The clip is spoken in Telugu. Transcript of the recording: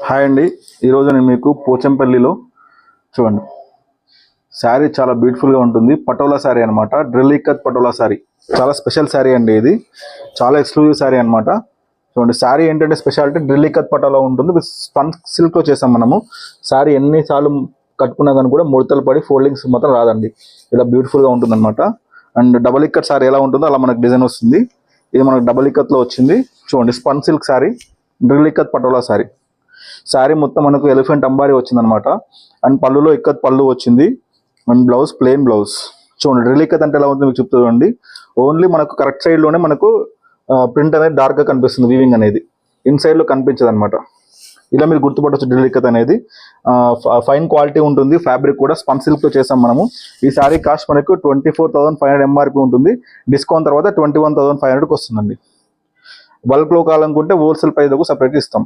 హాయ్ అండి, ఈరోజు నేను మీకు పోచంపల్లిలో చూడండి శారీ చాలా బ్యూటిఫుల్గా ఉంటుంది. పటోలా శారీ అనమాట, డ్రిల్ ఇక్కత్ పటోలా శారీ. చాలా స్పెషల్ శారీ అండి, ఇది చాలా ఎక్స్క్లూజివ్ శారీ అనమాట. చూడండి శారీ ఏంటంటే స్పెషాలిటీ డ్రిల్ ఇక్కత్ పటోలా ఉంటుంది. విత్ స్పన్ సిల్క్లో చేసాం మనము. శారీ ఎన్నిసార్లు కట్టుకున్నా కానీ కూడా ముడతలు పడి ఫోల్డింగ్స్ మాత్రం రాదండి. ఇలా బ్యూటిఫుల్గా ఉంటుంది అనమాట. అండ్ డబల్ ఇక్కత్ శారీ ఎలా ఉంటుందో అలా మనకు డిజైన్ వస్తుంది. ఇది మనకు డబల్ ఇక్కత్లో వచ్చింది. చూడండి spun silk sari, drill ikat patola sari. Sari మొత్తం మనకు ఎలిఫెంట్ అంబారీ వచ్చింది అనమాట. అండ్ పళ్ళులో ఇక్కత్ పళ్ళు వచ్చింది. And blouse plain blouse. చూడండి డ్రిల్ ఇక్కత్ అంటే ఎలా ఉంటుందో మీకు చెప్తా చూడండి. ఓన్లీ మనకు కరెక్ట్ సైడ్లోనే మనకు ప్రింట్ అనేది డార్క్గా కనిపిస్తుంది, వీవింగ్ అనేది ఇన్సైడ్లో కనిపించదు అనమాట. ఇలా మీరు గుర్తుపట్టవచ్చు డ్రిల్ ఇక్కత్ అనేది. ఫైన్ క్వాలిటీ ఉంటుంది. ఫ్యాబ్రిక్ కూడా స్పన్ సిల్క్తో చేసాం మనము. ఈ శారీ కాస్ట్ మనకు 24,500 ఎంఆర్పి ఉంటుంది. డిస్కౌంట్ తర్వాత 21,500కి వస్తుందండి. బల్క్లో కావాలనుకుంటే హోల్సేల్ ప్రైస్కు సపరేట్గా ఇస్తాం.